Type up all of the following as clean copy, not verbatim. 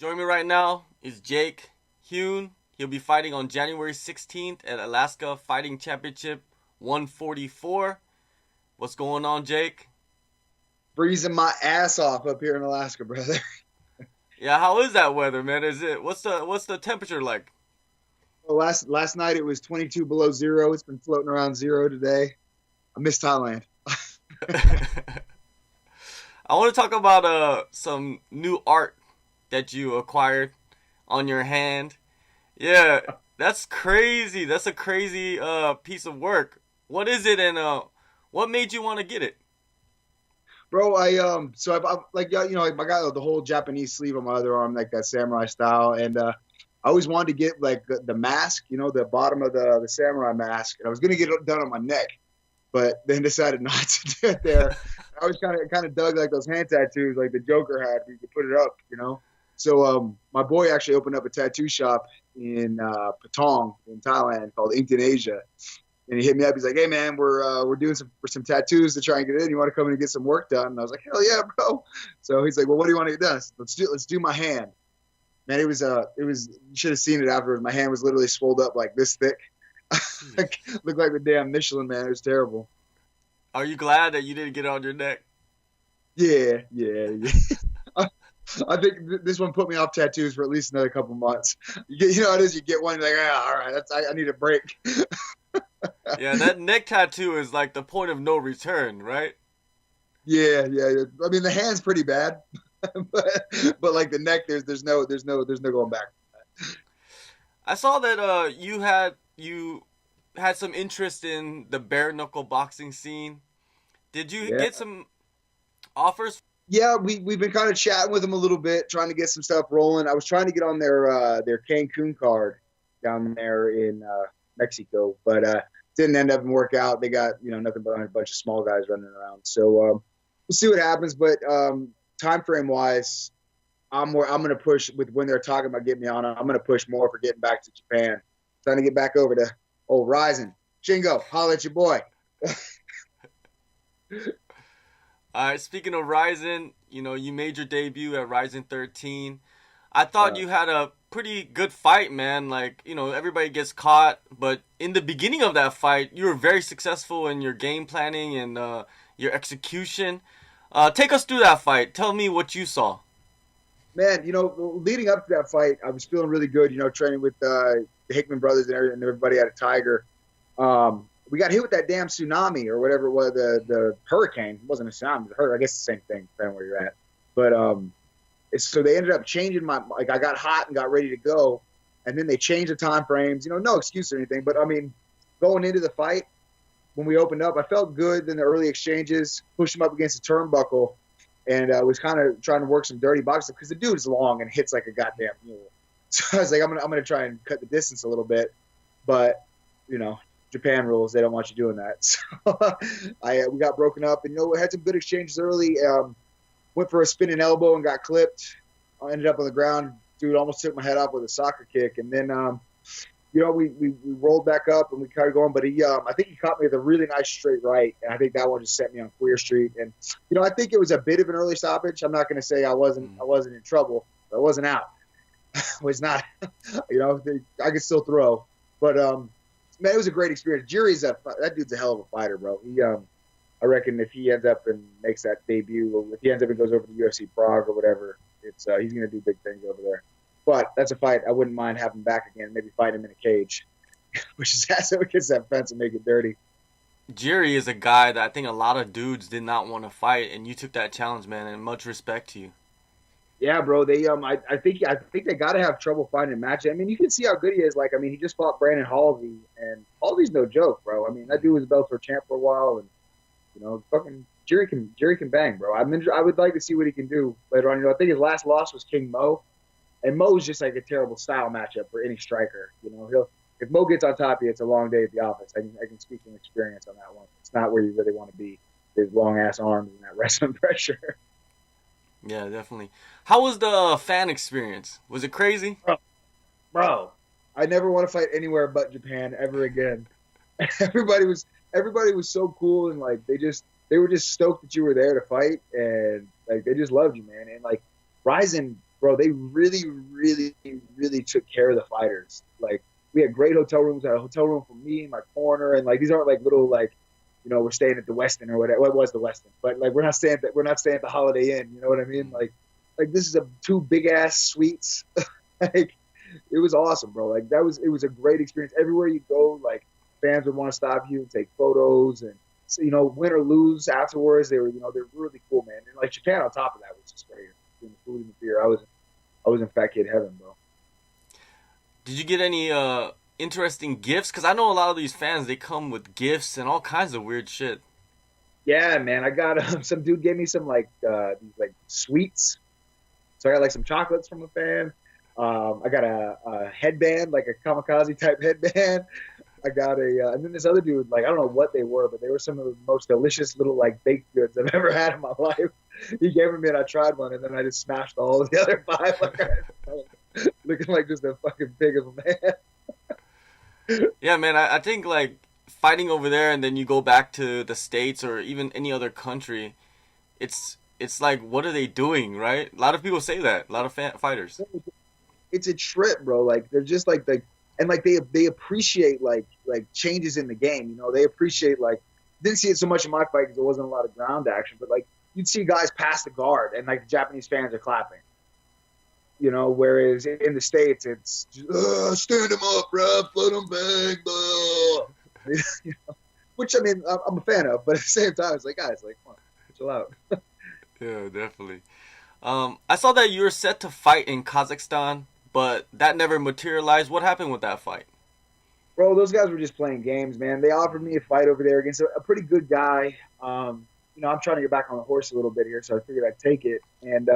Joining me right now is Jake Heun. He'll be fighting on January 16th at Alaska Fighting Championship 144. What's going on, Jake? Freezing my ass off up here in Alaska, brother. Yeah, how is that weather, man? What's the temperature like? Well, last night it was 22 below zero. It's been floating around zero today. I miss Thailand. I want to talk about some new art that you acquired on your hand. Yeah, that's crazy. That's a crazy piece of work. What is it, and what made you want to get it? Bro, I've like like I got the whole Japanese sleeve on my other arm, like that samurai style, and I always wanted to get like the mask, the bottom of the samurai mask, and I was gonna get it done on my neck, but then decided not to do it there. I was kind of dug like those hand tattoos, like the Joker had, where you could put it up. So my boy actually opened up a tattoo shop in Patong in Thailand called Inked in Asia. And he hit me up. He's like, "Hey man, we're doing some tattoos to try and get in. You want to come in and get some work done?" And I was like, "Hell yeah, bro!" So he's like, "Well, what do you want to get done? Let's do my hand." Man, it was you should have seen it afterwards. My hand was literally swelled up like this thick, like, looked like the damn Michelin man. It was terrible. Are you glad that you didn't get it on your neck? Yeah. I think this one put me off tattoos for at least another couple months. You know how it is. You get one, you're like, all right, I need a break. Yeah, that neck tattoo is like the point of no return, right? Yeah. I mean, the hand's pretty bad, but like the neck, there's no going back. I saw that you had some interest in the bare knuckle boxing scene. Did you Yeah, get some offers? yeah. We've been kind of chatting with them a little bit, trying to get some stuff rolling. I was trying to get on their Cancun card down there in Mexico, but didn't end up and work out. They got nothing but a bunch of small guys running around. So we'll see what happens. But time frame wise, I'm going to push with when they're talking about getting me on. I'm going to push more for getting back to Japan. Trying to get back over to old Rizin. Shingo, holla at your boy. All right, speaking of Rizin, you made your debut at Rizin 13. I thought Uh, you had a pretty good fight, man. Like, everybody gets caught, but in the beginning of that fight, you were very successful in your game planning and your execution. Take us through that fight. Tell me what you saw. Man, leading up to that fight, I was feeling really good. Training with the Hickman brothers and everybody at a Tiger. We got hit with that damn tsunami or whatever it was, the hurricane. It wasn't a tsunami, it was a hurricane. I guess the same thing, depending on where you're at. But so they ended up changing like I got hot and got ready to go, and then they changed the time frames. No excuse or anything, but I mean, going into the fight when we opened up, I felt good in the early exchanges. Pushed him up against the turnbuckle, and was kind of trying to work some dirty boxing because the dude is long and hits like a goddamn mule. So I was like, I'm gonna try and cut the distance a little bit, but Japan rules, they don't want you doing that. So we got broken up, and we had some good exchanges early. Went for a spinning elbow and got clipped. I ended up on the ground. Dude almost took my head off with a soccer kick, and then we rolled back up and we started going. But I think he caught me with a really nice straight right, and I think that one just set me on Queer Street. And I think it was a bit of an early stoppage. I'm not going to say I wasn't in trouble, but I wasn't out. I was not. I could still throw, but man, it was a great experience. That dude's a hell of a fighter, bro. I reckon if he ends up and makes that debut, or if he ends up and goes over to UFC Prague or whatever, he's going to do big things over there. But that's a fight I wouldn't mind having back again. Maybe fight him in a cage, which is so it gets that fence and make it dirty. Jiri is a guy that I think a lot of dudes did not want to fight, and you took that challenge, man, and much respect to you. Yeah, bro. They I think they got to have trouble finding a match. I mean, you can see how good he is. Like, I mean, he just fought Brandon Halsey, and Halsey's no joke, bro. I mean, that dude was a Bellator champ for a while, and fucking Jerry can bang, bro. I would like to see what he can do later on. I think his last loss was King Mo, and Mo's just like a terrible style matchup for any striker. If Mo gets on top of you, it's a long day at the office. I can speak from experience on that one. It's not where you really want to be. His long ass arms and that wrestling pressure. Yeah, definitely. How was the fan experience? Was it crazy? Bro, I never want to fight anywhere but Japan ever again. Everybody was so cool, and like they were just stoked that you were there to fight, and like they just loved you, man. And like Rizin bro, they really, really, really took care of the fighters. Like we had great hotel rooms. I had a hotel room for me, my corner, and like these aren't like little like, we're staying at the Westin or whatever. Well, it was the Westin, but like we're not staying at the Holiday Inn. You know what I mean? Like this is a two big ass suites. Like it was awesome, bro. Like it was a great experience. Everywhere you go, like fans would want to stop you and take photos, and so, win or lose afterwards, they're really cool, man. And like Japan on top of that was just great. The food and the beer, I was in fat kid heaven, bro. Did you get any interesting gifts? Because I know a lot of these fans, they come with gifts and all kinds of weird shit. Yeah, man. I got some dude gave me some these like sweets. So I got like some chocolates from a fan. I got a headband, like a kamikaze type headband. I got and then this other dude, like I don't know what they were, but they were some of the most delicious little like baked goods I've ever had in my life. He gave them to me and I tried one, and then I just smashed all of the other five, looking like just a fucking pig of a man. Yeah, man. I think like fighting over there, and then you go back to the States or even any other country, it's like, what are they doing, right? A lot of people say that. A lot of fighters. It's a trip, bro. Like they're just like and like they appreciate like changes in the game. They appreciate like didn't see it so much in my fight because there wasn't a lot of ground action, but like you'd see guys pass the guard and like the Japanese fans are clapping. Whereas in the States it's just, stand him up, ref, let him bang, blah. Which I mean I'm a fan of, but at the same time it's like guys, like come on, chill out. Yeah, definitely. I saw that you were set to fight in Kazakhstan, but that never materialized. What happened with that fight? Bro, those guys were just playing games, man. They offered me a fight over there against a pretty good guy. I'm trying to get back on the horse a little bit here, so I figured I'd take it. And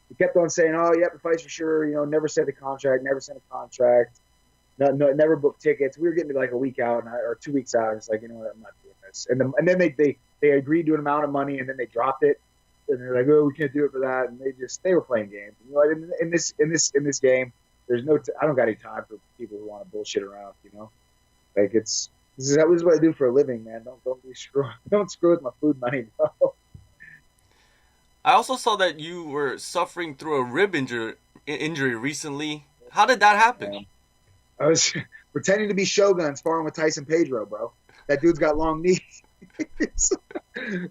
he kept on saying, "Oh, yep, the fight's for sure. Never sent a contract, never sent a contract, no, never booked tickets." We were getting to like a week out or 2 weeks out. It's like, you know what, I'm not doing this. And then they agreed to an amount of money, and then they dropped it. And they're like, "Oh, we can't do it for that." And they were playing games. In this game, there's I don't got any time for people who want to bullshit around. Like this is what I do for a living, man. Don't screw with my food money, bro. I also saw that you were suffering through a rib injury recently. How did that happen? Yeah. I was pretending to be Shogun sparring with Tyson Pedro, bro. That dude's got long knees.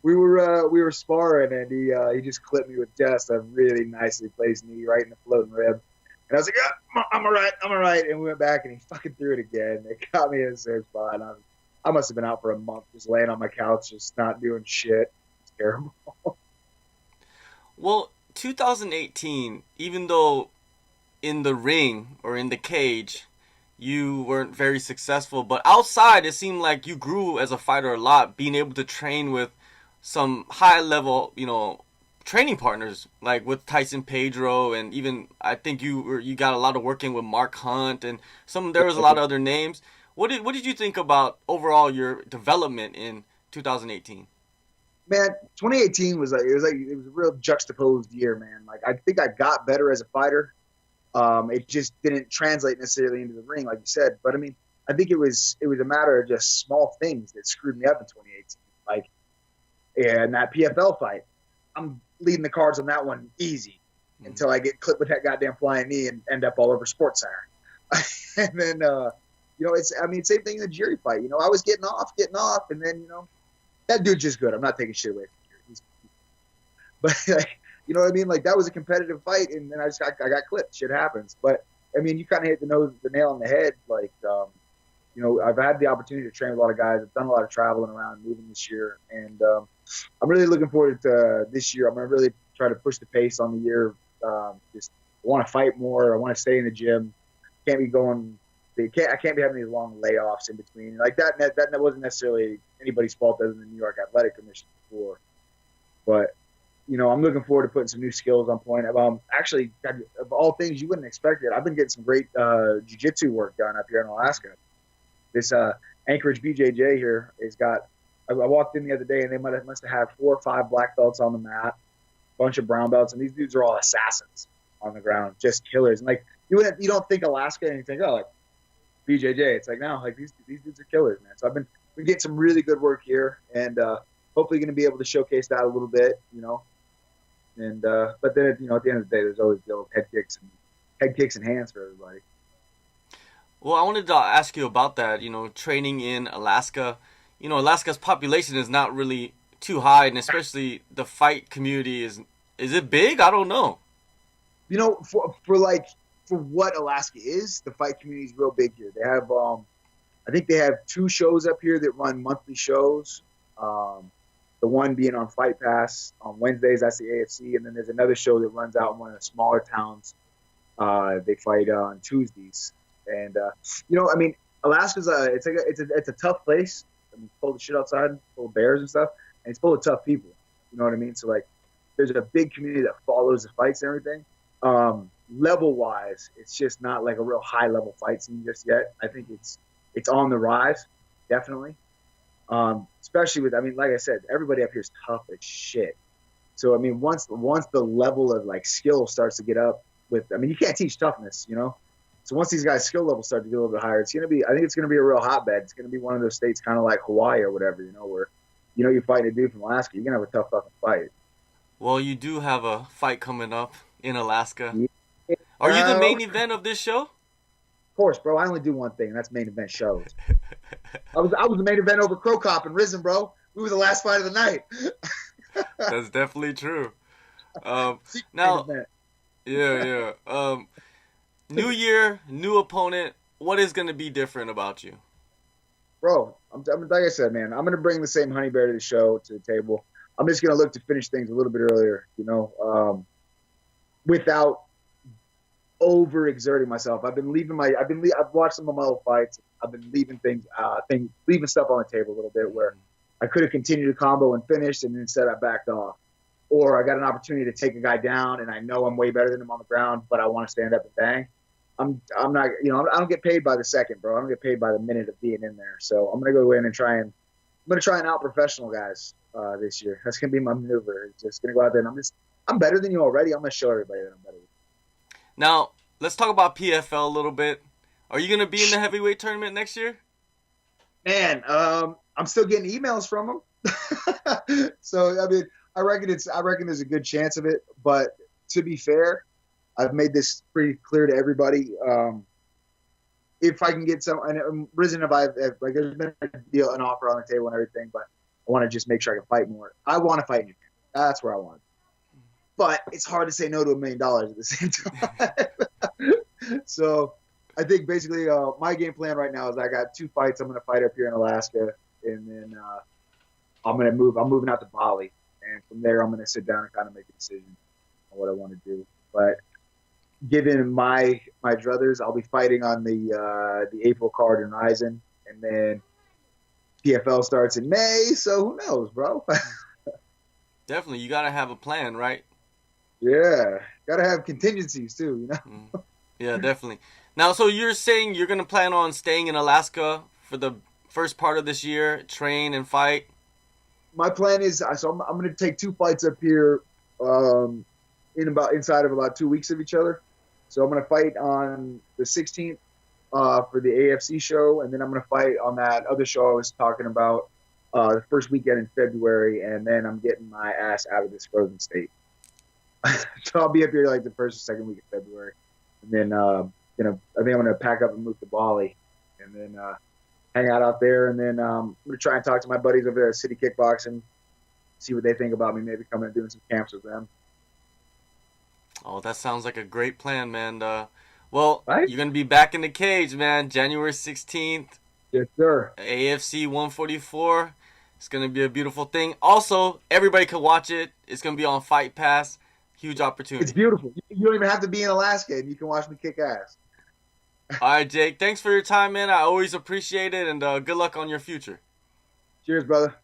we were sparring, and he just clipped me with just a really nicely placed knee right in the floating rib. And I was like, yeah, I'm all right. And we went back, and he fucking threw it again. It got me in the same spot. And I must have been out for a month just laying on my couch, just not doing shit. It's terrible. Well, 2018, even though in the ring or in the cage, you weren't very successful, but outside it seemed like you grew as a fighter a lot, being able to train with some high level, training partners, like with Tyson Pedro, and even I think you got a lot of working with Mark Hunt, and there was a lot of other names. What did you think about overall your development in 2018? Man, 2018 was it was a real juxtaposed year, man. Like I think I got better as a fighter. It just didn't translate necessarily into the ring, like you said. But I mean, I think it was a matter of just small things that screwed me up in 2018. Like, and that PFL fight, I'm leading the cards on that one easy until I get clipped with that goddamn flying knee and end up all over SportsCenter. And then, same thing in the Jerry fight. I was getting off, and then, that dude's just good. I'm not taking shit away from Jerry. But like, you know what I mean? Like that was a competitive fight, and then I got clipped. Shit happens. But I mean, you kind of hit the nail on the head. Like, I've had the opportunity to train with a lot of guys. I've done a lot of traveling around, moving this year, and I'm really looking forward to this year. I'm gonna really try to push the pace on the year. I want to fight more. I want to stay in the gym. Can't be going. I can't be having these long layoffs in between. Like that wasn't necessarily anybody's fault other than the New York Athletic Commission before. But I'm looking forward to putting some new skills on point. Actually, of all things, you wouldn't expect it. I've been getting some great jiu-jitsu work done up here in Alaska. This Anchorage BJJ here has got. I walked in the other day, and they must have had 4 or 5 black belts on the mat, a bunch of brown belts, and these dudes are all assassins on the ground, just killers. And like you don't think Alaska, and you think, oh, like BJJ. It's like no, like these dudes are killers, man. So I've been getting some really good work here, and hopefully going to be able to showcase that a little bit, And but then at the end of the day, there's always the old head kicks and hands for everybody. Well, I wanted to ask you about that. Training in Alaska. Alaska's population is not really too high, and especially the fight community is it big? I don't know. For what Alaska is, the fight community is real big here. They have I think they have 2 shows up here that run monthly shows. The one being on Fight Pass on Wednesdays, that's the AFC, and then there's another show that runs out in one of the smaller towns. They fight on Tuesdays, and Alaska's it's a tough place. I mean, it's full of shit outside, full of bears and stuff, and it's full of tough people. You know what I mean? So like, there's a big community that follows the fights and everything. Level wise, it's just not like a real high level fight scene just yet. I think it's on the rise, definitely. Especially with, like I said, everybody up here is tough as shit. So once the level of like skill starts to get up with, you can't teach toughness, So once these guys' skill levels start to get a little bit higher, I think it's gonna be a real hotbed. It's gonna be one of those states kind of like Hawaii or whatever, where you're fighting a dude from Alaska, you're gonna have a tough fucking fight. Well, you do have a fight coming up in Alaska. Yeah. Are you the main event of this show? Of course, bro. I only do one thing, and that's main event shows. I was the main event over Crow Cop and Rizin, bro. We were the last fight of the night. That's definitely true. Now, yeah. New year, new opponent. What is going to be different about you? Bro, like I said, man, I'm going to bring the same Honey Bear to the table. I'm just going to look to finish things a little bit earlier, without overexerting myself. I've watched some of my old fights. I've been leaving leaving stuff on the table a little bit where I could have continued to combo and finished, and instead I backed off. Or I got an opportunity to take a guy down, and I know I'm way better than him on the ground, but I want to stand up and bang. I'm not, I don't get paid by the second, bro. I don't get paid by the minute of being in there. So I'm gonna go in and try and out professional guys this year. That's gonna be my maneuver. It's just gonna go out there and I'm better than you already. I'm gonna show everybody that I'm better. Now let's talk about PFL a little bit. Are you gonna be in the heavyweight tournament next year? Man, I'm still getting emails from them. So I reckon there's a good chance of it. But to be fair, I've made this pretty clear to everybody. If I can get some, and Rizin, there's been an offer on the table and everything, but I want to just make sure I can fight more. I want to fight in Japan. That's where I want. But it's hard to say no to $1 million at the same time. So I think basically my game plan right now is I got 2 fights. I'm going to fight up here in Alaska, and then I'm moving out to Bali, and from there I'm going to sit down and kind of make a decision on what I want to do. But given my druthers, I'll be fighting on the April card in Rizin, and then PFL starts in May. So who knows, bro? Definitely, you gotta have a plan, right? Yeah, gotta have contingencies too, Yeah, definitely. Now, so you're saying you're gonna plan on staying in Alaska for the first part of this year, train and fight? My plan is, I'm gonna take 2 fights up here, inside of about 2 weeks of each other. So I'm gonna fight on the 16th for the AFC show, and then I'm gonna fight on that other show I was talking about the first weekend in February, and then I'm getting my ass out of this frozen state. So I'll be up here like the first or second week of February, and then I think I'm gonna pack up and move to Bali, and then hang out there, and then I'm gonna try and talk to my buddies over there at City Kickboxing, see what they think about me, maybe coming and doing some camps with them. Oh, that sounds like a great plan, man. Well, right? You're gonna be back in the cage, man. January 16th. Yes, sir. AFC 144. It's gonna be a beautiful thing. Also, everybody can watch it. It's gonna be on Fight Pass. Huge opportunity. It's beautiful. You don't even have to be in Alaska, and you can watch me kick ass. All right, Jake. Thanks for your time, man. I always appreciate it, and good luck on your future. Cheers, brother.